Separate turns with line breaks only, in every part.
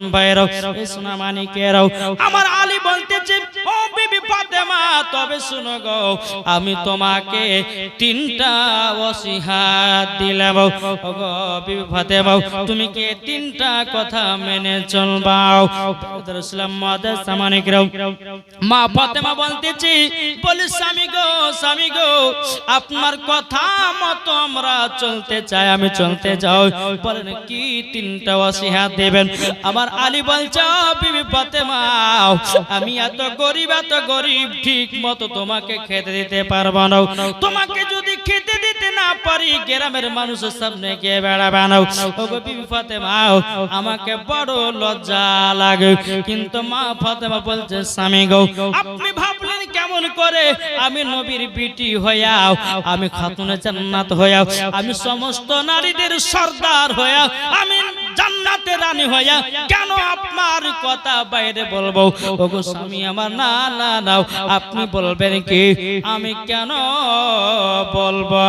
ভাইরাও সোনা মানিকেরাও আমার আলী বলতেছে ও বিবি ফাতেমা তবে শুনো গো আমি তোমাকে তিনটা ওসিয়ত দিলাম ও গো বিবি ফাতেমা তুমি কি তিনটা কথা মেনে চলবাও রাসূলুল্লাহ মুহাম্মদ সামানিকেরাও মা ফাতেমা বলতেছে বলে স্বামী গো আপনার কথা মতো আমরা চলতে চাই আমি চলতে যাও বলেন কি তিনটা ওসিয়ত দেবেন আমার আলী বলছে বিবি ফাতেমা আমি এত গরিব ঠিক মতো তোমাকে খেতে দিতে পারবো না তোমাকে যদি খেতে দিতে না পারি গ্রামের মানুষের সামনে গিয়ে বেড়াবে না ওগো বিবি ফাতেমা আমাকে বড় লজ্জা লাগে কিন্তু মা ফাতেমা বলছে স্বামী গো আপনি ভাবলেন কেমন করে আমি নবীর বিটি হইয়াও আমি খাতুনে জান্নাত হইয়াও আমি সমস্ত নারীদের সর্দার হইয়া আমি জান্নাতের রানী হইয়া কেন আপনার কথা বাইরে বলবো ওগো স্বামী আমার না আপনি বলবেন কি আমি কেন বলবো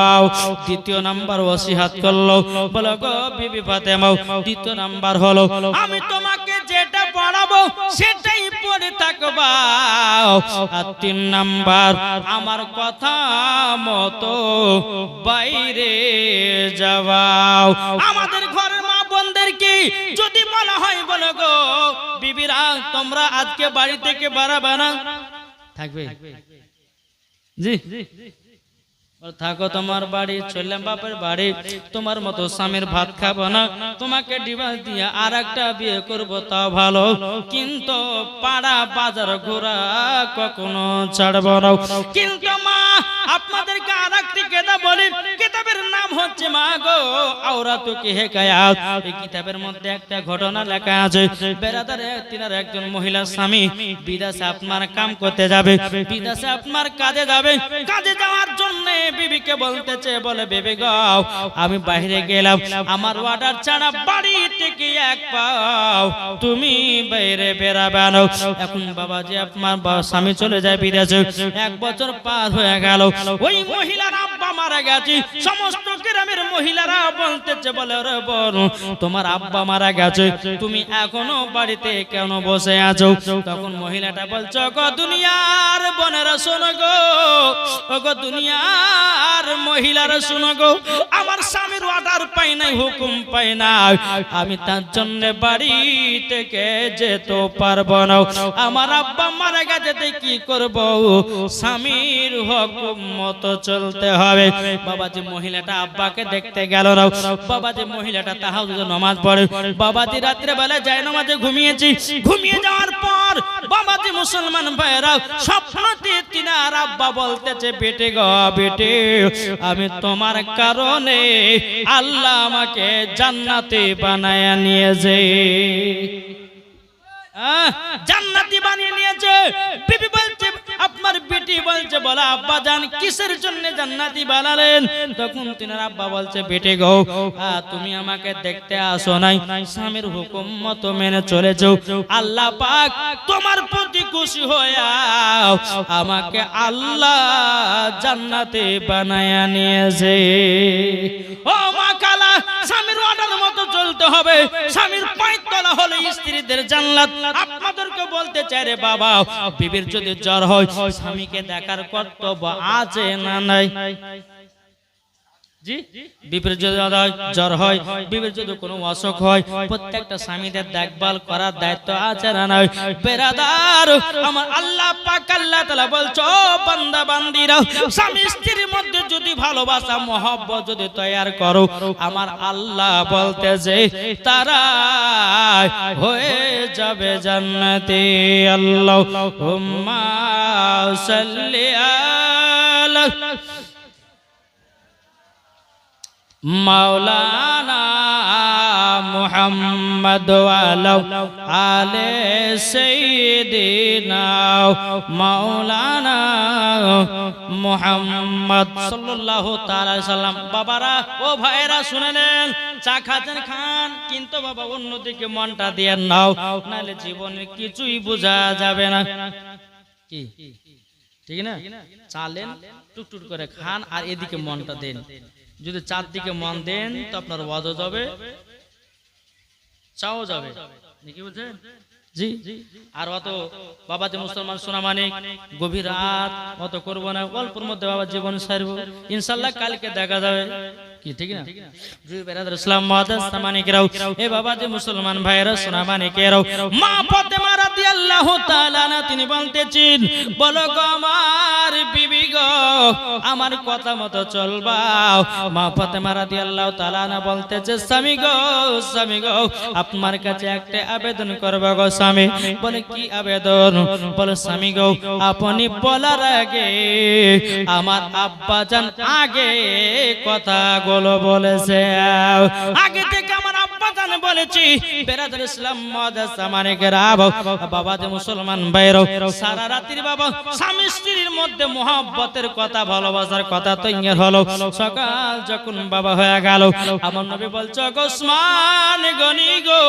দ্বিতীয় নাম্বার ওসিয়ত করলো বলো গো বিবি ফাতেমা দ্বিতীয় নাম্বার হলো আমি তোমাকে যেটা পড়াবো সেটাই পড়ে থাকবা আর তিন নাম্বার আমার কথা মতো বাইরে যাও আমাদের ঘরের মা বোনদেরকে যদি বলা হয় বলো গো বিবিরা তোমরা আজকে বাড়ি থেকে বেরাবে না থাকবে জি থাকো তোমার বাড়ি চললাম বাপের বাড়ি তোমার মতো স্বামীর ভাত খাবো না তোমাকে ডিভোর্স দিয়ে আরেকটা বিয়ে করব তা ভালো কিন্তু পাড়া বাজার ঘোরা কখনো ছাড়বো না কিন্তু মা আপনাদেরকে আরেকটি কিতাব বলি কিতাবের নাম হচ্ছে মা গো আওরাতুকি হিকায়াত এই কিতাবের মধ্যে একটা ঘটনা লেখা আছে বেরাদারে তিনার একজন মহিলা স্বামী বিদেশে আপনার কাম করতে যাবে বিদেশে আপনার কাজে যাবে কাজে যাওয়ার জন্য বিবিকে বলতেছে বলে বেবি গো আমি বাইরে গেলাম আমার অর্ডার ছাড়া বাড়ি থেকে এক পাও তুমি বাইরে বেরাবে না এখন বাবাজি আপনার স্বামী চলে যায় বিদেশে এক বছর পার হয়ে গেল ওই মহিলার আব্বা মারা গেছে সমস্ত গ্রামের মহিলারা বলতেছে বলে রে বোন তোমার আব্বা মারা গেছে তুমি এখনো বাড়িতে কেন বসে আছো তখন মহিলাটা বলছে গো দুনিয়ার বোনেরা শোনো গো ওগো দুনিয়ার মহিলারা শোনো গো আমার স্বামীর অর্ডার পাই নাই হুকুম পাই না আমি তার জন্য বাড়ি থেকে যেতে পারবো না আমার আব্বা মারা গেছে কি করব স্বামীর হুকুম মতো চলতে হবে বাবাজি মহিলাটা আব্বাকে দেখতে গেল না বাবাজি মহিলাটা তাহাজ্জুদ নামাজ পড়ে বাবাজি রাত্রে বেলা যায় নামাজে ঘুমিয়ে যাওয়ার পর বাবাজি মুসলমান ভাইরা স্বপ্নতে তিনার আব্বা বলতেছে বেটে গো বেটে আমি তোমার কারণে আল্লাহ আমাকে জান্নাতে বানায়া নিয়েছে জান্নাতি বানিয়ে নিয়েছে বিবি বলছে আপনার বেটি বলছে বলা আব্বা জান কিসের জন্য জান্নাতি বানালেন তখন তিনার আব্বা বলছে বেটে গো তুমি আমাকে দেখতে আসো নাই স্বামীর হুকুম মতো মেনে চলেছো আল্লাহ পাক তোমার প্রতি খুশি হয়ে আমাকে আল্লাহ জান্নাতে বানায়া নিয়েছে ও মা কালা স্বামীর অর্ডার মতো চলতে হবে স্বামীর পায়ের তলা হলো স্ত্রীদের জান্নাত আপনাদেরকে বলতে চাই রে বাবা বিবির যদি জ্বর হয় স্বামীকে দেখার কর্তব্য আছে না নাই জি বিবির যদি জ্বর হয় বিবির যদি কোনো অসুখ হয় প্রত্যেকটা স্বামীদের দেখভাল করার দায়িত্ব আছে না নাই বেরাদার আমার আল্লাহ পাক আল্লাহ তাআলা বলছো বান্দা বান্দিরা স্বামী স্ত্রীর মধ্যে যদি ভালোবাসা মহব্বত যদি তৈরি করো আমার আল্লাহ বলতেছে তারা হয়ে যাবে জান্নাতি আল্লাহুম্মা সাল্লি আলা মাওলানা মুহাম্মদ ওয়ালা আলে সাইয়্যিদিনা মাওলানা মুহাম্মদ সাল্লাল্লাহু তাআলা সাল্লাম বাবারা ও ভাইরা শুনে নেন চা খাচ্ছেন খান কিন্তু বাবা অন্যদিকে মনটা দিয়ে নাও নালে জীবনে কিছুই বোঝা যাবে না কি ঠিক না চালেন টুকটুক করে খান আর এদিকে মনটা দেন যদি চারদিকে মন দেন তো আপনার ওয়াজও যাবে চাও যাবে কি বলছে জি আর অত বাবা যে মুসলমান সোনা মানে গভীর রাত অত করবো না, অল্পের মধ্যে বাবা জীবন সারবো ইনশাআল্লাহ, কালকে দেখা যাবে কি ঠিক না জি বেরাদার ইসলাম মুআদ্দাস সামানিকেরাও এ বাবা যে মুসলমান ভাইরা সোনা মানিকেরাও মা ফাতেমা রাদিয়াল্লাহু তাআলা না তিনি বলতেছেন বলো গো আমার বিবি গো আমার কথা মতো চলবা। মা ফাতেমা রাদিয়াল্লাহু তাআলা না বলতেছে স্বামী গো আপনার কাছে একটা আবেদন করব গো স্বামী। বলে কি আবেদন? বলে স্বামী গো আপনি বলার আগে আমার আব্বা জান আগে কথাগুলো বলেছে, আগে থেকে আমার আব্বা জান বলেছি। বেরাদার ইসলাম মুআদ্দাস সামানিকেরা বাবা যে মুসলমান ভাইরা সারা রাত্রি বাবা স্বামী স্ত্রীর মধ্যে মহব্বতের কথা ভালোবাসার কথা তৈরি হলো। সকাল যখন বাবা হয়ে গেল আমার নবী বলছো গো ওসমান গনি গো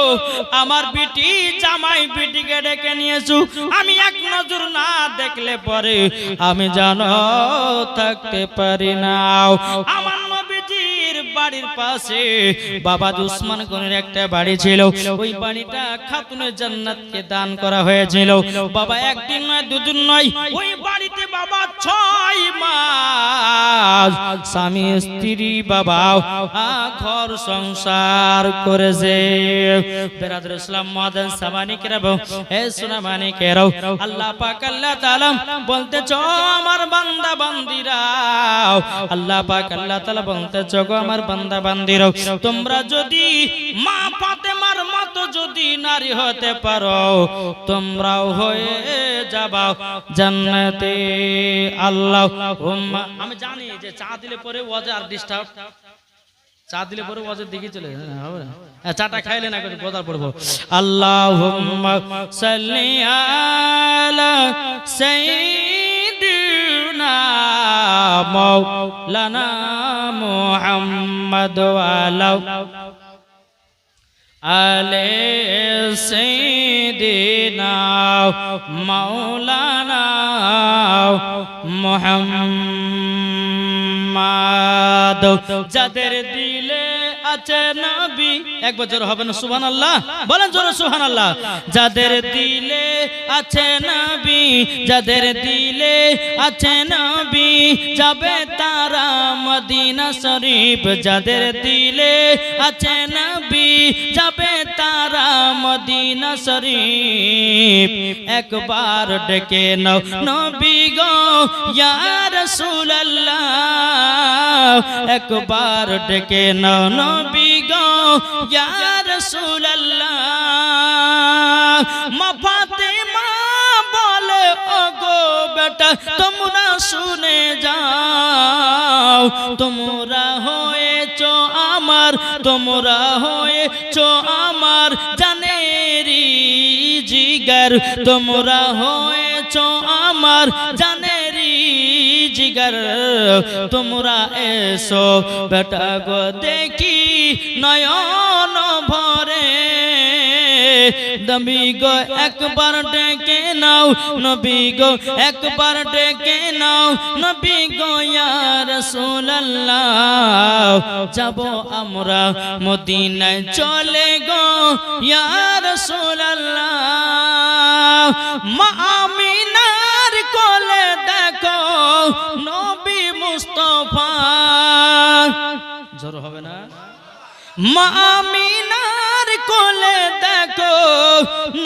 আমার বিটি জামাই বিটিকে ডেকে নিয়েছো, আমি এক নজর না দেখলে পরে আমি জানো থাকতে পারি না। আমার নবীজির বাড়ির পাশে বাবা ওসমান গনির একটা বাড়ি ছিল, ওই বাড়িটা খাতুনে জান্নাতকে দান করা হয়েছিল। বাবা একদিন নয় দুদিন নয় ওই বাড়িতে বাবা 6 মাস স্বামী স্ত্রী বাবা ঘর সংসার করেছে। বেরাদর ইসলাম মুআদ্দাস সামানিকেরা হে সোনা মানিকেরা আল্লাহ পাক আল্লাহ তাআলা বলতেছ আমার বান্দা বান্দিরা, আল্লাহ পাক আল্লাহ তাআলা বলতেছ গো আমার বান্দা বান্দিরা তোমরা যদি মা ফাতেমার মতো যদি নারী হতে পারো তোমরাও হয়ে যাবা জান্নাতে। আল্লাহুম্মা আমি জানি যে চা দিলে পরে ওয়াজে আর ডিস্টার্ব, চা দিলে পরে ওয়াজের দিকে চলে হবে না, চাটা খাইলে না করে গোদার পড়বো। আল্লাহুম্মা সাল্লি আলা সাইয়্যিদিনা মাওলানা মুহাম্মদ ওয়া আলা আলে সাইয়্যিদিনা মাওলানা মুহাম্মদ। যাদের দিলে আছে নবী, এক বছর হবে না সুবহানাল্লাহ বলেন জোরে সুবহানাল্লাহ। যাদের দিলে আছে নবী, যাদের দিলে আছে নবী যাবে তারা মদিনা শরীফ। যাদের দিলে আছে নবী যাবে তারা মদিনা শরীফ। একবার ডেকে নাও নবী গো ইয়া রাসূলুল্লাহ, একবার ডেকে নাও নবী গো ইয়া রাসূলুল্লাহ। মা ফাতেমা বলে ও গো বেটা তোমরা শুনে যাও, তোমরা হয়েছো আমার, তোমরা হয়েছো আমার জানেরি জিগার, তোমরা হয়েছো আমার জানেরি জিগার। তোমরা এসো বেটা গো দেখি নয়ন ভরে, নবী গো একবার ডেকে নাও, নবী গো একবার ডেকে নাও, নবী গো ইয়া রাসূলুল্লাহ। যাব আমরা মদিনায় চলে গো ইয়া রাসূলুল্লাহ। মা আমিনার কোলে দেখো নবী মুস্তাফা, জোর হবে না। মা আমিনার কোলে দেখো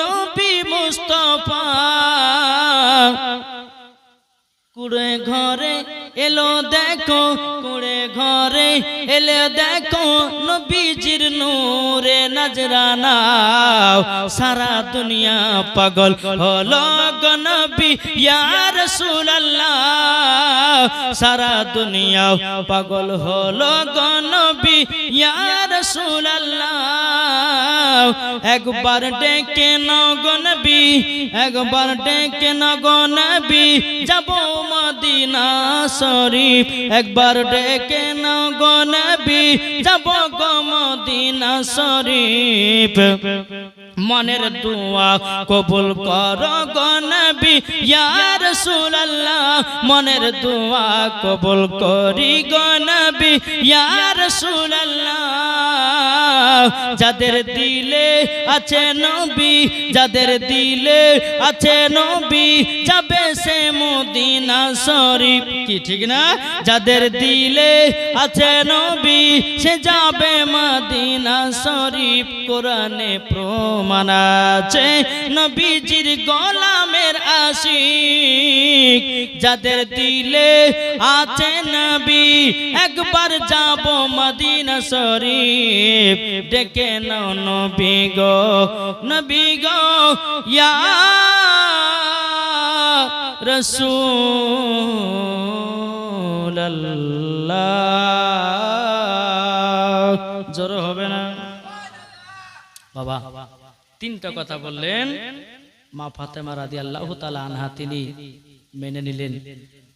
নবী মুস্তাফা, কুড়ে ঘরে এলো দেখো, কুড়ে ঘরে এলো দেখো নবীজির নূরে নজরানা। সারা দুনিয়া পাগল হলো গো নবী ইয়া রাসূলুল্লাহ, সারা দুনিয়া পাগল হলো গো নবী ইয়া রাসূলুল্লাহ। একবার ডেকে নাও গো নবী, একবার ডেকে নাও গো নবী যাব মদিনা শরীফ। একবার ডেকে নাও গো নবী যাব গো মদিনা শরীফ। মনের দোয়া কবুল করো গো নবী ইয়া রাসূলুল্লাহ মনের দোয়া কবুল করি গো নবী ইয়া রাসূলুল্লাহ যাদের দিলে আছে নবী যাদের দিলে আছে নবী যাবে সে মদিনা শরীফ কি ঠিক না যাদের দিলে আছে নবী সে যাবে মদিনা শরীফ কোরআনে প্রমাণ আছে নবীজির গোলামের আশিক যাদের দিলে আছে নবী একবার যাব মদিনা শরীফ ডেকে নাও নবী গো ইয়া রাসূলুল্লাহ জোরে হবে না বাবা তিনটা কথা বললেন মা ফাতেমা রাদিয়াল্লাহু তাআলা আনহা তিনি মেনে নিলেন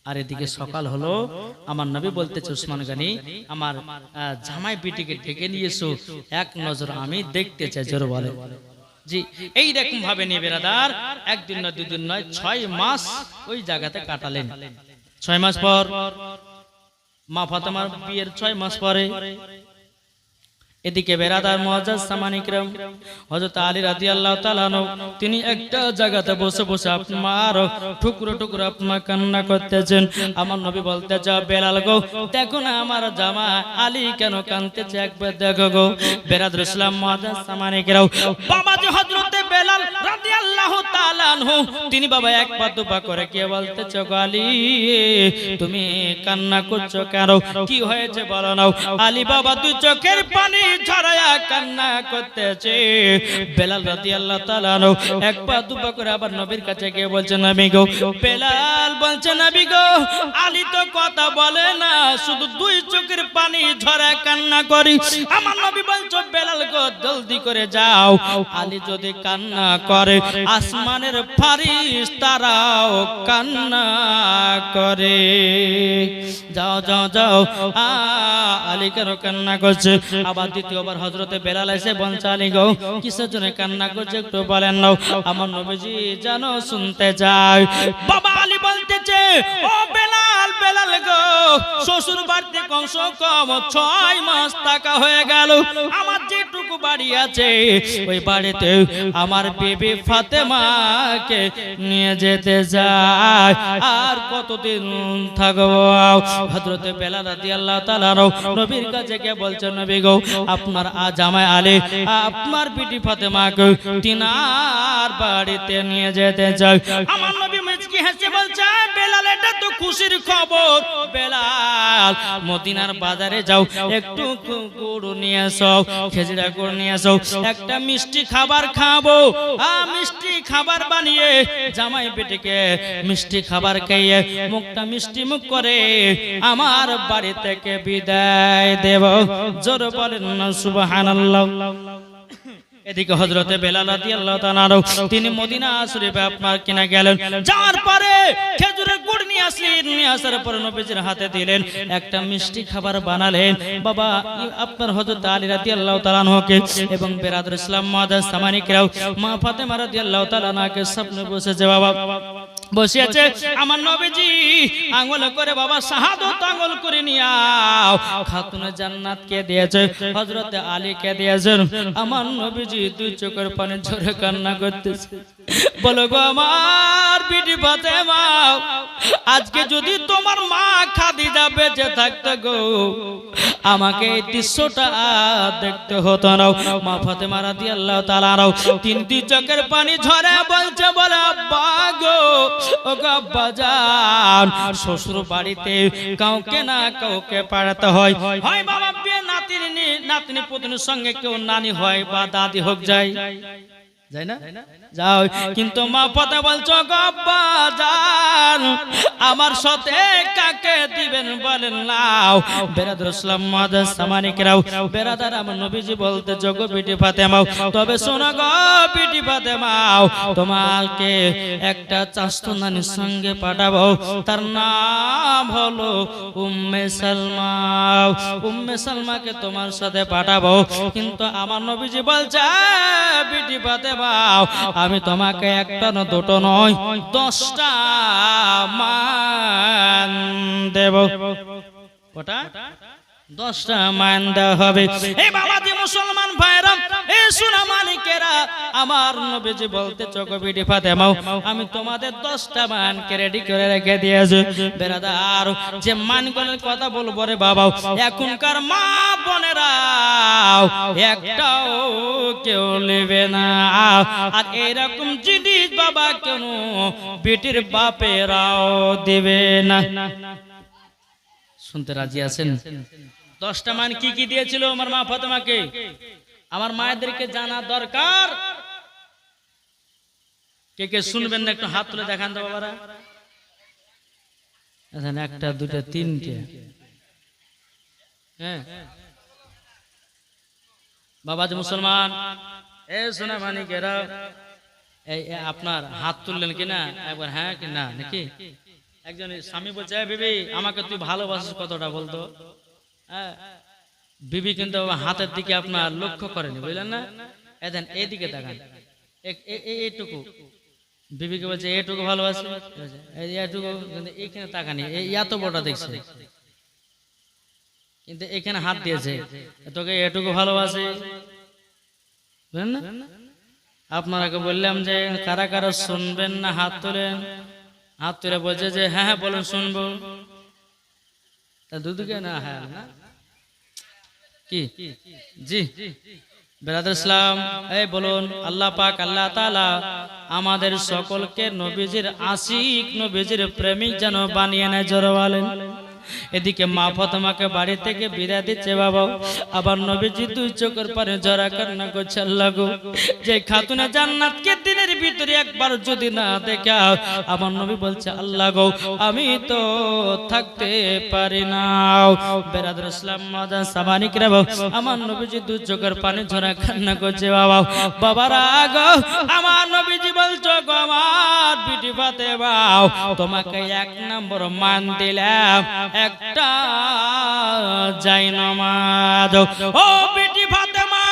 আর এদিকে সকাল হলো আমার নবী বলতেছে উসমান গনি আমার জামাই বিটিকে ডেকে নিয়েছো এক নজর আমি দেখতে চাই জোরে বলে জি এই রকম ভাবে নিয়ে বেরাদার একদিন না দুদিন নয় 6 মাস ওই জায়গাতে কাটালেন 6 মাস পর মা ফাতেমার বিয়ের 6 মাস পরে এদিকে বেরাদার মুআজ্জাজ সামানিকরাম হযরত আলী রাদিয়াল্লাহু তাআলা তিনি একটা জায়গাতে বসে বসে আপনার টুকরো টুকরো আপনার কান্না করতেছেন আমার নবী বলতেছে বেলাল গো দেখো না আমার জামা আলী কেন কাঁদতেছে একবার দেখো গো বেরাদার ইসলাম মুআজ্জাজ সামানিকরাম বাবাজি হযরত বেলাল রাদিয়াল্লাহু তাআলা আনহু তিনি বাবা এক পা দুপা করে কে বলতেছে গো আলী তুমি কান্না করছো কেন কি হয়েছে বলো না আলী বাবা তুই চোখের পানি ঝরায়া কান্না করতেছে বেলাল রাদিয়াল্লাহু তাআলা এক পা দুপা করে আবার নবীর কাছে গিয়ে বলছে নবী গো বেলাল বলছে নবী গো আলী তো কথা বলে না শুধু দুই চোখের পানি ঝরায়া কান্না করি আমার নবী বলছে বেলাল গো জলদি করে যাও আলী যদি কান্না করে আসমানের ফেরেশতারাও কান্না করে যাও যাও যাও আলী কেন কান্না করছে আবার দ্বিতীয়বার হযরতে বেলাল এসে বলছে আলী গো কিসের জন্য কান্না করছে একটু বলেন নাও আমার নবীজি জানো শুনতে চাই বাবা আলী বলতেছে ও বেলাল বেলাল গো শ্বশুর বাড়িতে কমস কম 6 মাস থাকা হয়ে গেল আমার যেটুকু বাড়ি আছে ওই বাড়িতে আমার বিবি ফাতেমাকে নিয়ে যেতে চাই আর কতদিন থাকবো হযরতে বেলাল রাদিয়াল্লাহু তাআলা নবীর কাছে গিয়ে বলছেন নবী গো আপনার জামাই আলী আপনার বিটি ফাতেমাকে তিনার বাড়িতে নিয়ে যেতে চাই আমার নবী মুচকি হেসে বলছে বেলাল এটা তো খুশির খবর বেলাল মদিনার বাজারে যাও একটু গুড় নিয়ে এসো খেজুরা গুড় নিয়ে এসো একটা মিষ্টি খাবার খাবো মিষ্টি খাবার বানিয়ে জামাই বেটিকে মিষ্টি খাবার খাইয়ে মুখটা মিষ্টি মুখ করে আমার বাড়ি থেকে বিদায় দেব জোরে বলেন না সুবহানাল্লাহ এদিকে হযরতে বেলাল রাদিয়াল্লাহু তাআলা তিনি মদিনা শরীফে আপনার কিনা গেলেন যাওয়ার পরে খেজুরের গুড় নিয়ে আসলেন নিয়ে আসার পরে নবীজির হাতে দিলেন একটা মিষ্টি খাবার বানালেন বাবা আপনার হযরত আলী রাদিয়াল্লাহু তাআলা আনহুকে এবং বেরাদর ইসলাম মুআজ্জাজ সামানিকরাও মা ফাতেমা রাদিয়াল্লাহু তাআলা আনহাকে সামনে বসেছে বাবা বসে আছে আমার নবীজি আঙ্গুল করে বাবা শাহাদাত আঙ্গুল করে নিয়াও খাতুনে জান্নাত কে দিয়েছে হযরত আলী কে দিয়েছেন আমার নবীজি দুই চোখের পানি ঝরে কান্না করতেছে বলো গো আমার বিটি ফাতেমা আজকে যদি তোমার মা খাদিজা বেঁচে থাকতো গো আমাকে এই দৃশ্যটা দেখতে হতো না মা ফাতেমা রাদিয়াল্লাহু তাআলা তিন দুই চোখের পানি ঝরে বলছে বলে আব্বা গো ও গো আব্বা জান শ্বশুর বাড়িতে কাউকে না কাউকে পাঠাতে হয় হয় বাবা বিয়ে নাতনি পুতনির সঙ্গে কেউ নানি হয় বা দাদি হোক যায় যাই না যাও, কিন্তু মা পথে বলছো গব্বা যান আমার সাথে কাকে দিবেন বলেন নাও। বেরাদার ইসলাম মাদার সামানিকরাও, বেরাদার আমার নবীজি বলতে যোগ বিটি ফাতেমাও, তবে শোনো গো বিটি ফাতেমাও, তোমাকে একটা চাস্তো নানির সঙ্গে পাঠাবো, তার নাম হলো উম্মে সালমা। উম্মে সালমাকে তোমার সাথে পাঠাবো, কিন্তু আমার নবীজি বলছে বিটি ফাতেমা আমি তোমাকে একটা না দুটো নয় 10টা মান দেব। কটা? 10টা মান দেওয়া হবে। এই বাবাজি মুসলমান ভাইরা, এই সোনা মানিকেরা, আমার নবীজি বলতে চোখ বিটি ফাতেমা আমি তোমাদের 10টা মানকে রেডি করে রেখে দিয়েছি। বেরাদার যে মানগুলোর কথা বলবো রে বাবা, এখনকার মা বোনেরা একটাও কেউ নেবে না। আর এরকম জিনিস বাবা কেন বিটির বাপেরাও দিবে না। শুনতে রাজি আছেন? 10টা মান কি কি দিয়েছিল আমার মা ফাতেমাকে? আমার মায়েদেরকে জানা দরকার। কে কে শুনবেন না একটু হাত তুলে দেখান তো বাবারা। একটা দুটা তিনটে, হ্যাঁ বাবা যে মুসলমান এ সোনা মানিকেরা, এই আপনার হাত তুললেন কিনা একবার? হ্যাঁ কি না নাকি? একজন স্বামী বলছে বিবি আমাকে তুই ভালোবাসিস কতটা বলতো? হ্যাঁ, বিবি কিন্তু হাতের দিকে আপনার লক্ষ্য করেনি, বুঝলেন না? এদেন এইদিকে দেখান, এইটুকু বিবিকে বলছে এইটুকু ভালোবাসি, এইটুকু এইখানে তাকানি, এত বড়টা দেখছে কিন্তু এখানে হাত দিয়েছে, তোকে এটুকু ভালোবাসি, বুঝলেন না? আপনারাকে বললাম যে কারা কারা শুনবেন না হাত তোলেন। হাত তুলে বলছে যে হ্যাঁ হ্যাঁ বলুন শুনবো। তা দুদিকে না হ্যাঁ না কি জি বেরাদার ইসলাম, এই বলুন আল্লাহ পাক আল্লাহ তাআলা আমাদের সকলকে নবীজির আশিক নবীজির প্রেমিক যেন বানিয়ে নেয়। জোরে বলেন। এদিকে মা ফাতেমাকে বাড়ি থেকে বিদায় দিচ্ছে বাবা, আবার নবীজি দুই চোখের পানি জরা কান্না করছে, আল্লাহ গো যে খাতুনে জান্নাতকে দিনের ভিতরে একবার যদি না দেখা, আমার নবী বলছে আল্লাহ গো আমি তো থাকতে পারি না। বেরাদার ইসলাম মাদার সামানিকরা, আমার নবীজি দুই চোখের পানি জরা কান্না করছে বাবা। বাবারা গো আমার নবীজি বলছো গো আমার বিটি ফাতেমা তোমাকে 1 নম্বর মান দিলাম, একটা জায়নামাজ। ও বিটি ফাতেমা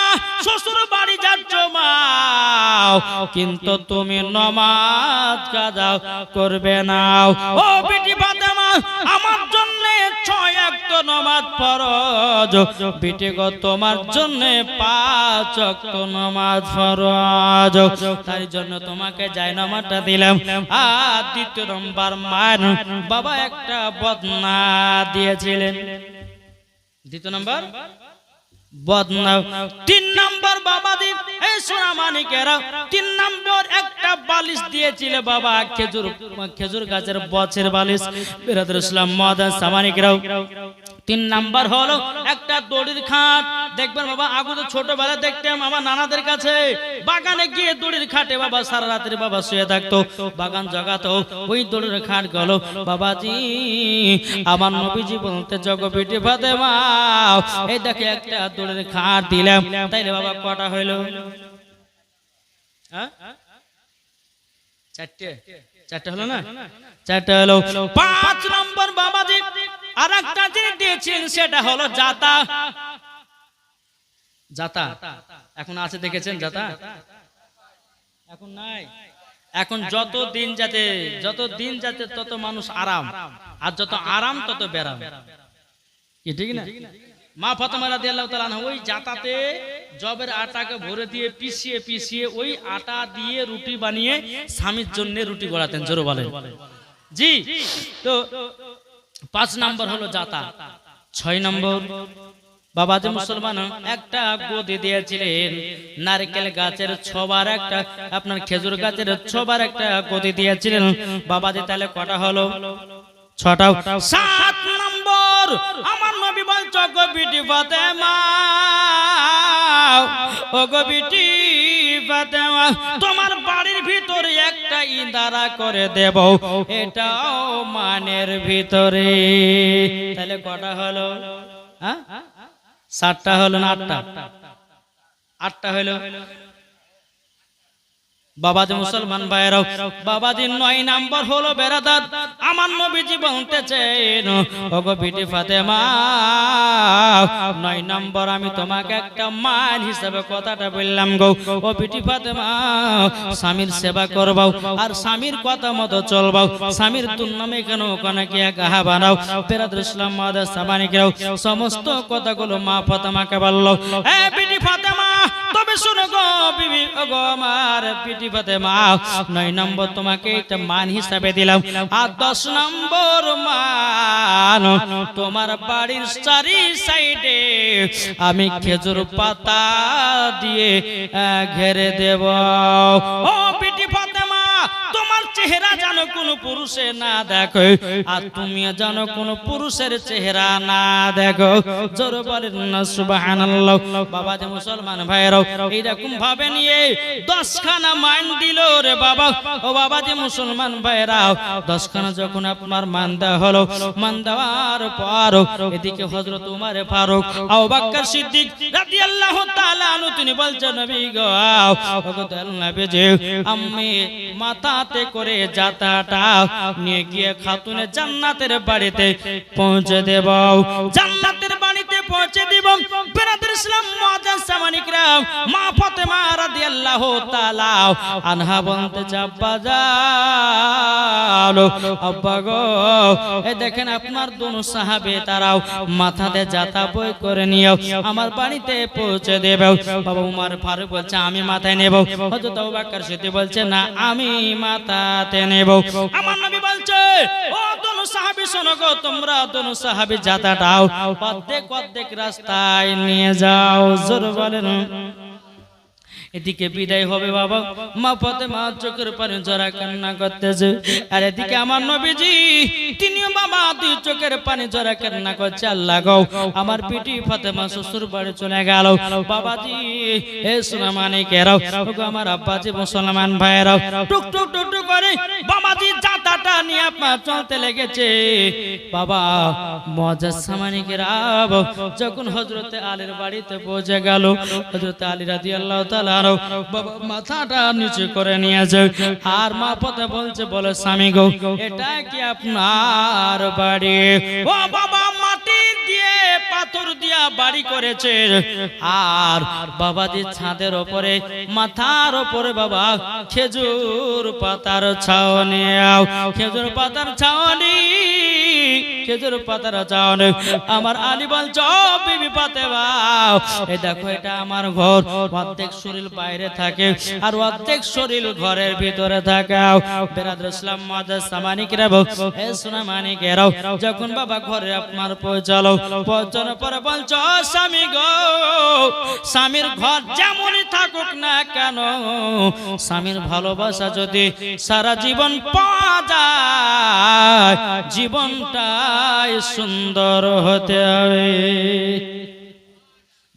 শ্বশুর বাড়ি যাচ্ছ মা, কিন্তু তুমি নামাজ কাজা করবে না। ও বিটি ফাতেমা আমার জন্য 6 ওয়াক্ত নামাজ ফরজ, বিটি গো তোমার জন্য 5 ওয়াক্ত নামাজ ফরজ। তাই জন্য তোমাকে জায়নামাজটা দিলাম। আর দ্বিতীয় নম্বর মান বাবা একটা বদনা দিয়েছিলেন। দ্বিতীয় নম্বর বদনা। 3 নম্বর বাবা দিন এই সোনা মানিকেরা 3 নম্বর একটা বালিশ দিয়েছিল বাবা, খেজুর গাছের বছের বালিশ। বেরাদার ইসলাম মাদার সামানিকেরা 3 নাম্বার হলো একটা দড়ির খাট। দেখবেন বাবা আগে তো ছোটবেলা দেখতাম আমার নানাদের কাছে বাগানে গিয়ে দড়ির খাটে বাবা সারা রাত্রি বাবা শুয়ে থাকতো, বাগান জাগাতো, ওই দড়ির খাট গেল বাবাজি আমার নবীজি বলতে জগো বিটি ফাতেমা এই দেখে একটা দড়ির খাট দিলাম। তাইলে বাবা কটা হইলো? হ্যাঁ 4টে হলো না? 4টে হলো। 5 নম্বর বাবাজি আর একটা জিনিস দিয়েছেন, সেটা হলো জাতা। জাতা এখন আছে দেখেছেন? জাতা এখন নাই। এখন যত দিন যাতে তত মানুষ আরাম, আর যত আরাম তত বেরাম, কি ঠিক না? মা ফাতেমা রাদিয়াল্লাহু তাআলা আনহা ওই জাতাতে জবের আটাকে ভরে দিয়ে পিষিয়ে ওই আটা দিয়ে রুটি বানিয়ে স্বামীর জন্য রুটি গড়াতেন। জোরে বলেন জি। তো 5 নম্বর হলো জাতা। 6 নম্বর বাবা যে মুসলমান একটা গদি দিয়েছিলেন, নারকেল গাছের 6বার একটা, আপনার খেজুর গাছের 6বার একটা গদি দিয়েছিলেন বাবা যে। তাহলে কটা হলো? 6টা। 7 নম্বর আমার নবী বলছো গো বিটি ফাতেমা, ও গো বিটি ফাতেমা তোমার বাড়ির ভিতরে একটা ইদারা করে দেব, এটাও মানের ভিতরে। তাহলে কটা হলো? 7টা হলো না 8টা? 8টা হলো। বাবাজি মুসলমান ভাইরাও, বাবাজি 9 নাম্বার হলো বেরাদাত। আমার নবীজি বলতেছেন, ওগো বিটি ফাতেমা 9 নাম্বার আমি তোমাকে একটা মান হিসাবে কথাটা বললাম গো। ও বিটি ফাতেমা স্বামীর সেবা করবাও আর স্বামীর কথা মতো চলবাও, স্বামীর দুর্নামে কেন ওখানে কি গাহা বানাও। বেরাদুল ইসলাম মাদার সাবানিকেও সমস্ত কথাগুলো মা ফাতেমাকে বলল। এ বিটি ফাতেমা তবে শুনো গো বিবি, ওগো আমার বিটি ফাতেমা 9 নম্বর তোমাকে একটা মান হিসাবে দিলাম, আর 10 নম্বর মান তোমার বাড়ির চারি সাইডে আমি খেজুর পাতা দিয়ে ঘেরে দেব। ও বিটি ফাতেমা তোমার চেহারা যেন কোন পুরুষে না দেখো, আর তুমি যেন কোন পুরুষের চেহারা না দেখো। জোরে বলেন না সুবহানাল্লাহ। বাবাজি মুসলমান ভাইরাও এইরকম ভাবে নিয়ে 10 খানা মান দিল রে বাবা। ও বাবাজি মুসলমান ভাইরাও 10 খানা যখন আপনার মান দেওয়া হলো, মান দেওয়ার পর এদিকে হযরত উমর ফারুক আবু বকর সিদ্দিক রাদিয়াল্লাহু তাআলা আনহু তিনি বলছেন, নবী গো ওগো নবীজি আমি মাথাতে করে জাতাটা নিয়ে গিয়ে খাতুনে জান্নাতের বাড়িতে পৌঁছে দেব, জান্নাতের বাড়িতে পৌঁছে দেব। বেরাদুল ইসলাম মুআজ্জাজ সামানিকরাম মা ফাতেমা রাদিয়াল্লাহু তাআলা আনহা বলতে আব্বা যাও, আব্বা গো এই দেখেন আপনার দোনো সাহাবে তারাও মাথাতে জাতা বই করে নিও, আমার বাড়িতে পৌঁছে দেব। বাবা উমর ফারুক বলছে আমি মাথায় নেব, হযরত আবু বকর সিদ্দিক বলছে না আমি মাথাতে নেব। আমার নবী বলছে, ও দোনো সাহাবী শোনো গো, তোমরা দোনো সাহাবী জাতাটাও অর্ধেক অর্ধেক রাস্তায় নিয়ে যাও। জোরে বলেন। এদিকে বিদায় হবে বাবা, মা ফাতেমা চোখের পানি জরা কান্না করতেছে, আর এদিকে আমার নবীজি তিনিও বাবা দুই চোখের পানি জরা কান্না করছে। আল্লাহ গো আমার পিটি ফাতেমা শ্বশুর বাড়ি চলে গেল। বাবাজি হে সোনা মানিকেরাও, ওগো আমার আব্বাজি মুসলমান ভাইরাও টুক টুক টুক টুক করে বাবাজি জাতাটা নিয়ে আপনার চলতে লেগেছে। বাবা মুআজ্জাজ সামানিকেরাও যখন হযরতে আলীর বাড়িতে পৌঁছে গেল, হযরতে আলী রাদিয়াল্লাহু তাআলা বাবা মাথাটা নিচে করে নিয়েছে, আর মা পথে বলছে, বলে স্বামী গো এটা কি আপনার বাড়ি? ও বাবা মাটি দিয়ে পাথর দিয়া বাড়ি করেছে, আর বাবাজি ছাদের উপরে মাথার উপরে বাবা খেজুর পাতার ছাউনি, খেজুর পাতার ছাউনি, খেজুর পাতার ছাউনি। আমার আলী বলছে, ও বিবি ফাতেমা এই দেখো এটা আমার ঘর, অর্ধেক শরীর বাইরে থাকে আর অর্ধেক শরীর ঘরের ভিতরে থাকে। বেরাদুল ইসলাম মুআজ্জাজ সামানিকরাও হে সোনা মানিকেরাও যখন বাবা ঘরে আপনার পৌঁছালো, পৌঁছানোর পরে বলছো, স্বামী গো স্বামীর ঘর যেমনই থাকুক না কেন, স্বামীর ভালোবাসা যদি সারা জীবন পাওয়া যায়, জীবনটাই সুন্দর হতে হবে।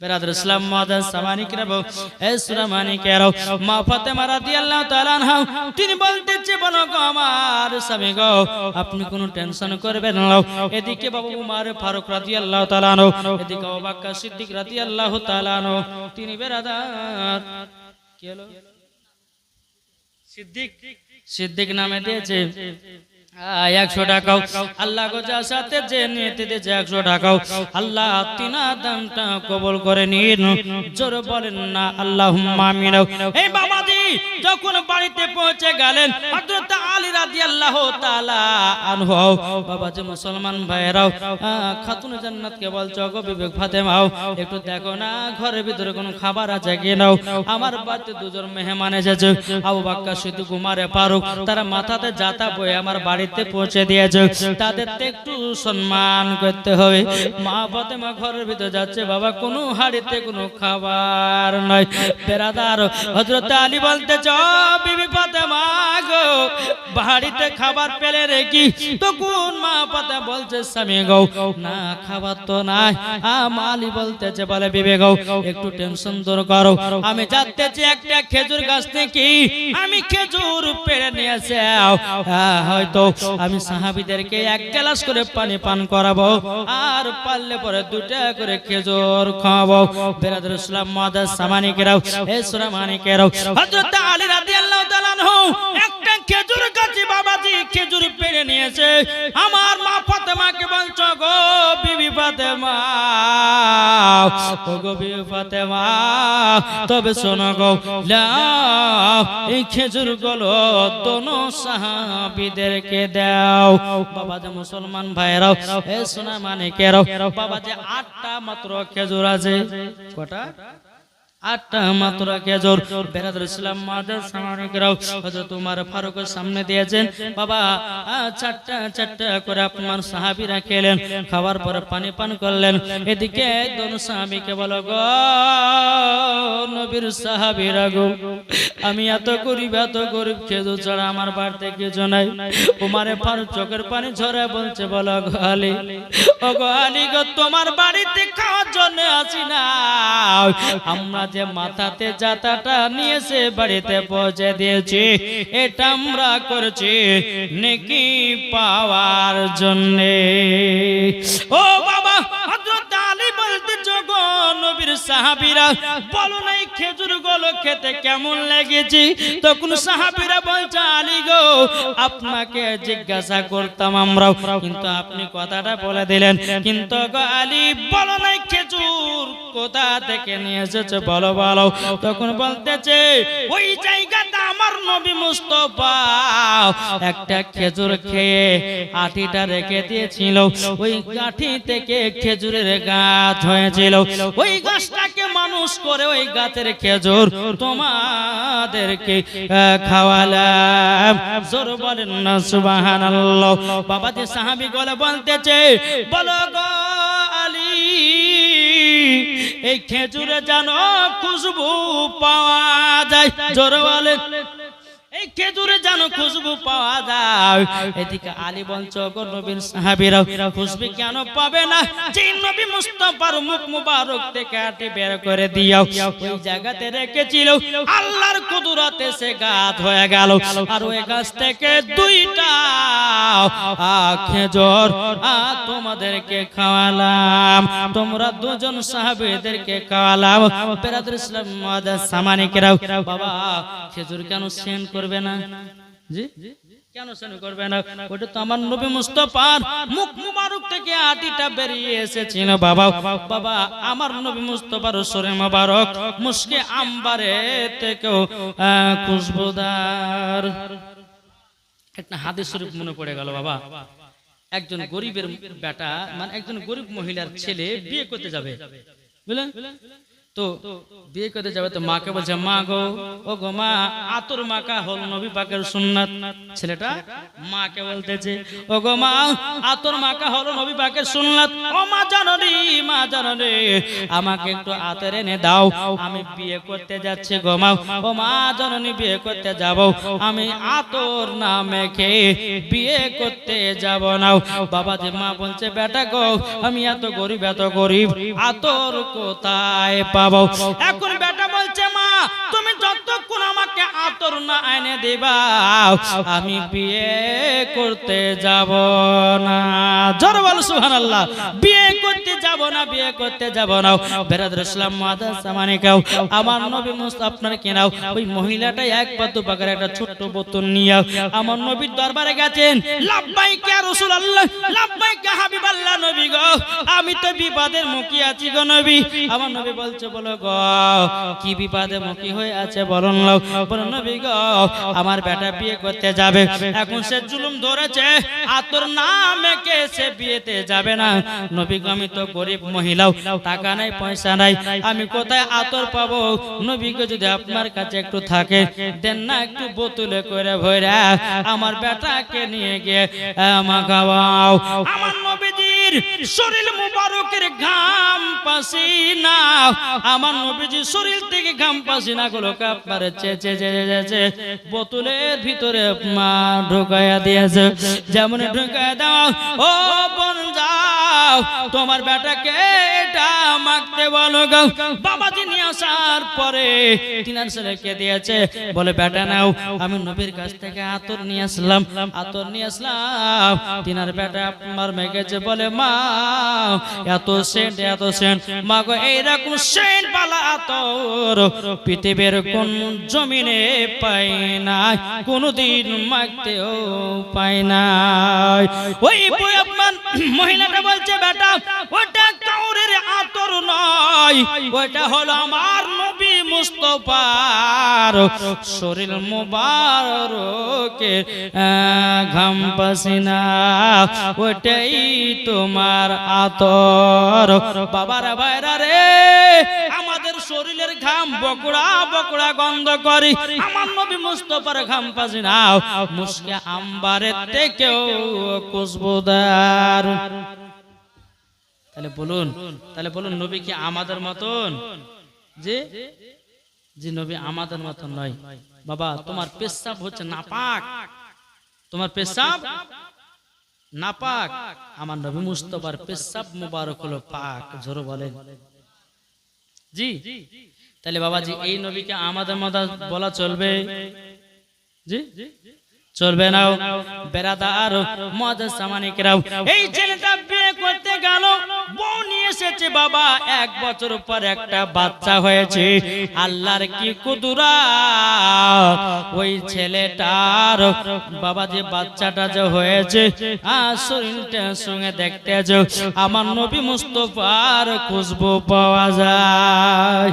বেরাদুল ইসলাম মুআজ্জাজ সামানিকরাও হে সোনা মানিকেরাও মা ফাতেমা রাদিয়াল্লাহু তাআলা আনহা তিনি বলতেছে, বলো গো আমার স্বামী গো আপনি কোনো টেনশন করবেন না। এদিকে বাবা উমর ফারুক রাদিয়াল্লাহু তাআলা আনহু, এদিকে আবু বকর সিদ্দিক রাদিয়াল্লাহু তাআলা আনহু তিনি বেরাদার কি হলো সিদ্দিক, সিদ্দিক নামে দিয়েছে 100 টাকা। আল্লাহ গো যার সাথে যে নিতে দিয়েছে 100 টাকা, আল্লাহ তিনার দানটা কবুল করে নিন। জোরে বলেন না আল্লাহুম্মা আমিন। এই বাবাজি যখন বাড়িতে পৌঁছে গেলেন হযরত আলী রাদিয়াল্লাহু তাআলা আনহু, বাবাজি মুসলমান ভাইরাও খাতুনে জান্নাতকে বলছো, গো বিবি ফাতেমা একটু দেখো না ঘরের ভিতরে কোনো খাবার আছে কিনা, আমার বাড়িতে দুজন মেহমান এসেছে। আবু বকর সিদ্দিক উমর ফারুক তারা মাথাতে জাতা বয়ে আমার বাড়ি পৌঁছে দিয়েছে, তাদের একটু সম্মান করতে হবে। মা ফাতেমা ঘরের ভিতরে যাচ্ছে, বাবা কোনো হাড়িতে কোনো খাবার নয়। বেরাদার হযরত আলী বলতেছে, বিবি ফাতেমা গো বাড়িতে খাবার পেলে রেখি, তখন মা পাতা বলছে স্বামী গো না খাবার তো নাই। আলী বলতেছে বলে বিবে গো একটু টেনশন দূর করো, আমি যাচ্তেছি একটা খেজুর গাছ থেকে আমি খেজুর পেড়ে নিয়ে যাও, হয়তো আমি সাহাবীদেরকে এক গ্লাস করে পানি পান করাবো, আর পারলে পরে 2টা করে খেজুর খাওয়াবো। বেরাদুল ইসলাম মুআদ্দাস সামানিকেরাও, এই সূরা মানিকেরাও, হযরত আলী রাদিয়াল্লাহু তাআলা আনহু একটা খেজুর গাছে বাবাজি খেজুর পেড়ে নিয়েছে। আমার মা ফাতেমাকে বলছো গো বিবি ফাতেমা, ও গো বিবি ফাতেমা তবে শোনো গো, লাও এই খেজুর গুলো দোনো সাহাবীদেরকে দাও। বাবা যে মুসলমান ভাইরাও, এ সোনা মানিকেরাও, বাবা যে 8টা মাত্র খেজুর আছে। কটা? 8টা মাত্র খেজুর। বেরাদুল ইসলাম মুআদ্দাস সামানিকেরাও, হযরত ওমর ফারুকের সামনে দিয়েছেন বাবা 4টা করে আপনার সাহাবীরা খেলেন, খাওয়ার পরে পানি পান করলেন। এদিকে দোনো সাহাবীকে বলো গো নবীর সাহাবীরা গো, আমি এত গরিব খেজুর ছাড়া আমার বাড়িতে কিছু নাই। ওমর ফারুক চোখের পানি ঝরে বলছে বলো গো আলী, ও গো আলী গো তোমার বাড়িতে খাওয়ার জন্য আসি না, আমরা যে মাথাতে জাতাটা নিয়েছে বাড়িতে পৌঁছে দিয়েছি, এটা আমরা করছি নেকি পাওয়ার জন্য। ও বাবা হযরত আলী বলতে গো নবীর সাহাবীরা বলো না এই খেজুর গুলো খেতে কেমন লেগেছে? তখন সাহাবীরা বলছে আলী গো আপনাকে জিজ্ঞাসা করতাম আমরাও, কিন্তু আপনি কথাটা বলে দিলেন। কিন্তু গো আলী বলো না খেজুর কোথা থেকে নিয়ে এসেছে বলো বলো। তখন বলতেছে ওই জায়গাটা আমার নবী মুস্তাফা একটা খেজুর খেয়ে আঠিটা রেখে দিয়েছিল, ওই কাঠি থেকে খেজুরের গাছ হয়েছিল, ওই গাছটাকে মানুষ করে ওই গাছের খেজুর তোমাদেরকে খাওয়ালাম। জোর বলেন না সুবহানাল্লাহ। বাবা যে সাহাবী গলে বলতেছে বলো গো আলী এই খেজুরে যেন খুশবু পাওয়া যায়, জোরে বলে এই খেজুরে যেন খুশবু পাওয়া যায়। এদিকে আলী বলছো গো নবীর সাহাবীরা খুশবু কেন পাবে না? যে নবী মুস্তাফার মুখ মুবারক থেকে আটি বের করে দিও, ওই জায়গাতে রেখেছিল আল্লাহর কুদরতে সে গাছ হয়ে গেল, আর ওই গাছ থেকে 2টা খেজুর তোমাদেরকে খাওয়ালাম, তোমরা 2জন সাহাবীদেরকে খাওয়ালাম। বেরাদুল ইসলাম মুআদ্দাস সামানিকেরাও, বাবা খেজুর কেন সেন করবে না? জি কেন সেন করবে না? ওটা তো আমার নবী মুস্তাফার মুখ মুবারক থেকে আটিটা বেরিয়ে এসেছিল বাবা। বাবা আমার নবী মুস্তাফার শরীর মুবারক মুশকে আম্বারে থেকেও খুশবুদার। একটা হাদিস শরীফ মনে পড়ে গেল বাবা। একজন গরিবের বেটা মানে একজন গরিব মহিলার ছেলে বিয়ে করতে যাবে, বুঝলেন তো বিয়ে করতে যাবে, তো মাকে বলছে মা গো ও গো মা আতর মাখা হল নবী পাকের সুন্নাত। ছেলেটা মাকে বলতেছে ও গো মা আতর মাখা হল নবী পাকের সুন্নাত, ও মা জাননি আমাকে একটু আতর এনে দাও, আমি বিয়ে করতে যাচ্ছি গো মা, ও মা জাননি বিয়ে করতে যাব, আমি আতর না মেখে বিয়ে করতে যাব না। বাবা যে মা বলছে বেটা গো আমি এত গরিব আতর কোথায় পাবো? এখন বেটা বলছে মা তুমি যতক্ষণ আমাকে আতর না এনে দিবা আমি বিয়ে করতে যাব না। জোরে বল সুবহানাল্লাহ। বিয়ে করতে যাব না। বেরাদুল ইসলাম মুআদ্দাস সামানিকেরাও, আমার নবী মুস্তাফা আপনার কেনাও ওই মহিলাটা এক পা দুপাকের একটা ছোট্ট বোতল নিয়ে আমার নবীর দরবারে গেছেন। লাব্বাইক ইয়া রাসূলুল্লাহ, লাব্বাইক ইয়া হাবিবাল্লাহ, নবী গো আমি তো বিপদের মুখে আছি গো নবী। আমার নবী বলছে বলো গো কি বিপদে মুখী হয়ে আছে বলুন বলো নবী গো আমার বেটা বিয়ে করতে যাবে, এখন সে জুলুম ধরেছে আতর না মেখে সে বিয়েতে যাবে না। নবী গো আমি তো গরিব মহিলাও, টাকা নাই পয়সা নাই, আমি কোথায় আতর পাবো? নবী গো যদি আপনার কাছে একটু থাকে দেন না, একটু বোতলে করে ভরা আমার বেটাকে নিয়ে গিয়ে মাখাও। আমার নবীজির শরীর মুবারক পারকের ঘাম পাসিনা, আমার নবীজি শরীর থেকে ঘাম পাসিনা গুলো কাপড়ে চেচে বোতলের ভিতরে মা ঢুকাইয়া দিয়েছে। যেমন ঢুকাইয়া দাও, ও বোন যাও তোমার বেটাকে এটা মাখতে বলো গো। বাবাজি নিয়ে আসার পরে তিনার ছেলেকে দিয়েছে, বলে বেটা নাও। আমি নবীর কাছ থেকে আতর নিয়ে আসলাম, তিনার বেটা আমার মেঘেছে, বলে মা এত সেন্ট মা গো, এইরকম সেন্ট বালা আতর পৃথিবীর কোন জমিনে পাই না, কোনদিন মাখতেও পাই না। ওই বয়মান মহিলাটা বলছে, বেটা ওটা কাউরের আতর নয়, ওটা হলো আমার নবী মুস্তাফার শরীর মুবারকের ঘাম পাসিনা, ওটাই তোমার আতর। বাবারা ভাইরা রে, আমাদের শরীরের ঘাম বকড়া বকড়া গন্ধ করে, আমার নবী মুস্তাফার ঘাম পাসিনা মুস্কে আম্বারের থেকেও খুশবুদার। তাহলে বলুন নবী কি আমাদের মতন? যে নবী আমাদের মতন নয়। বাবা তোমার পেশাব হচ্ছে নাপাক, তোমার পেশাব নাপাক, আমার নবী মুস্তাফার পেশাব মুবারক হলো পাক। জোরে বলেন জি। তাহলে বাবাজি এই নবীকে আমাদের মতো বলা চলবে? জি চলবে না। বেরাদার মুআজ্জাজ সামানিকরাও, এই ছেলেটা বিয়ে করতে গেল, বউ নিয়ে এসেছে বাবা, 1 বছর পর একটা বাচ্চা হয়েছে। আল্লাহর কি কুদরত, ওই ছেলেটার বাবা যে বাচ্চাটা যে হয়েছে শরীরটার সঙ্গে দেখতে যে আমার নবী মুস্তাফার খুশবু পাওয়া যায়।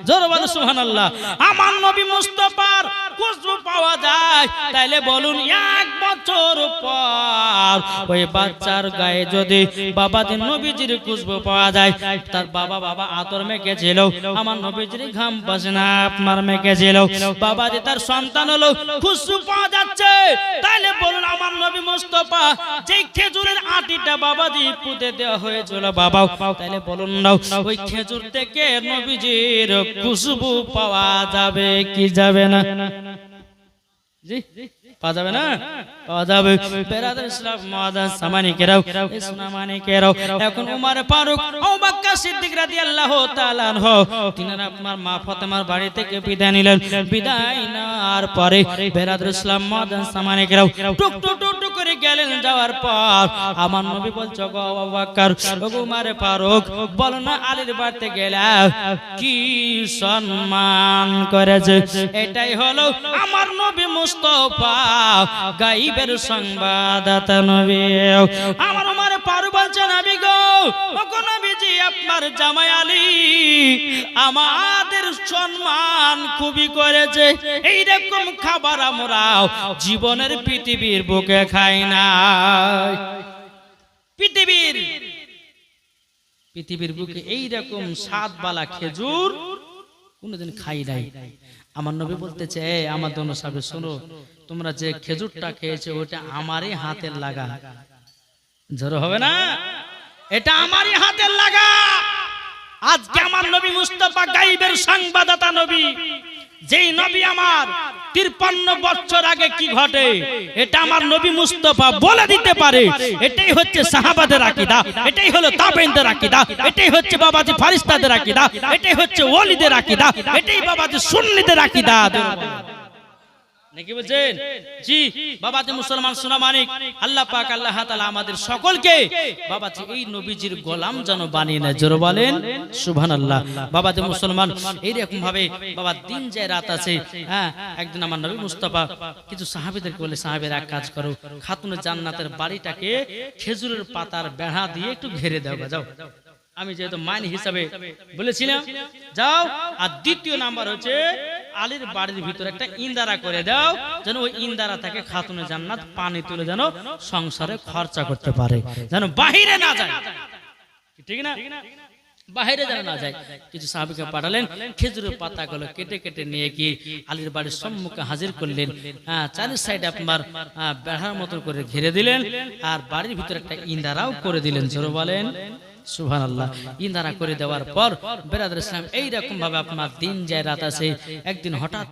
জোরে বলো সুবহানাল্লাহ। আমার নবী মুস্তাফার খুশবু পাওয়া যায়। তাইলে বলুন 1 বছর পর ওই বাচ্চার গায়ে যদি বাবাদের নবীজির খুশবু পাওয়া যায়, তার বাবা আতর মেখেছিল, আমার নবীজির ঘাম পাসিনা আপনার মেখেছিল, বাবাজি তার সন্তান হলো, খুশবু পাওয়া যাচ্ছে। তাইলে বলুন আমার নবী মুস্তাফা যে খেজুরের আটিটা বাবাজি পুঁতে দেওয়া হয়েছিল বাবা, তাইলে বলুন না ওই খেজুর থেকে নবীজির খুশবু পাওয়া যাবে কি যাবে না? জি পাওয়া যাবে না? পাওয়া যাবে। বেরাদার ইসলাম মুআজ্জাজ সামানিকেরাও, ইসলামানিকেরাও, এখন ওমর ফারুক, আবু বকর সিদ্দিক রাদিয়াল্লাহু তাআলা আনহু তিনারা আপনার মা ফাতেমার বাড়ি থেকে বিদায় নিলেন। বিদায় নেওয়ার পরে বেরাদার ইসলাম মুআজ্জাজ সামানিকেরাও টুক টুক টুক করে গেলেন। যাওয়ার পর আমার নবী বলছে, গো আবু বকর, গো ওমর ফারুক, বলো না আলীর বাড়িতে গেলা কি সম্মান করেছে? এটাই হলো আমার নবী মুস্তাফা, গায়বের সংবাদদাতা নবী। আমার ওমর ফারুক বলছে, নবী গো, ওগো নবীজি, আপনার জামাই আলী আমাদের সম্মান খুবই করেছে। এই রকম খাবার আমরা জীবনের পৃথিবীর বুকে খাই না। পৃথিবীর বুকে এই রকম স্বাদবালা খেজুর কোনদিন খাই নাই। আমার নবী বলতেছে, আমার দোনো সাহেব শোনো, তোমরা যে খেজুরটা খেয়েছো ওটা আমারই হাতের লাগা। জোরে হবে না? এটা আমারই হাতের লাগা। আজকে আমার নবী মুস্তাফা গায়বের সংবাদদাতা নবী, যেই নবী আমার 53 বছর আগে কি ঘটে এটা আমার নবী মুস্তাফা বলে দিতে পারে। এটাই হচ্ছে সাহাবাদের আকীদা, এটাই হলো তাবেঈনদের আকীদা, এটাই হচ্ছে বাবাজি ফারিস্তাদের আকীদা, এটাই হচ্ছে ওলিদের আকীদা, এটাই বাবাজি সুন্নিদের আকীদা। নাকি বুঝছেন? জি বাবাজি মুসলমান সোনা মানিক, আল্লাহ পাক আল্লাহ তাআলা আমাদের সকলকে বাবাজি এই নবীজির গোলাম যেন বানিয়ে নেয়। জোরে বলেন সুবহানাল্লাহ। বাবাজি মুসলমান এইরকম ভাবে বাবা দিন যায় রাত আছে। হ্যাঁ, একদিন আমার নবী মুস্তাফা কিছু সাহাবীদেরকে বলে, সাহাবীরা এক কাজ করো, খাতুনে জান্নাতের বাড়িটাকে খেজুরের পাতার বেড়া দিয়ে একটু ঘিরে দাও। যাও, আমি যেহেতু মান হিসাবে বলেছিলাম যাও। আর দ্বিতীয় নাম্বার হচ্ছে আলীর বাড়ির ভিতরে একটা ইন্দারা করে দাও, যেন ওই ইন্দারা থেকে খাতুনে জান্নাত পানি তুলে যেন সংসারে খরচা করতে পারে, যেন বাহিরে না যায়। ঠিক না? বাহিরে যেন না যায়। কিছু সাহাবীকে পাঠালেন, খেজুরের পাতাগুলো কেটে কেটে নিয়ে গিয়ে আলীর বাড়ির সম্মুখে হাজির করলেন। চারি সাইডে আপনার বেড়ার মতো করে ঘিরে দিলেন, আর বাড়ির ভিতরে একটা ইন্দারাও করে দিলেন। জোরে বলেন সুবহানাল্লাহ। ইনারা করে দেওয়ার পর বেরাদর ইসলাম এইরকম ভাবে আপনার দিন যায় রাত আসে। একদিন হঠাৎ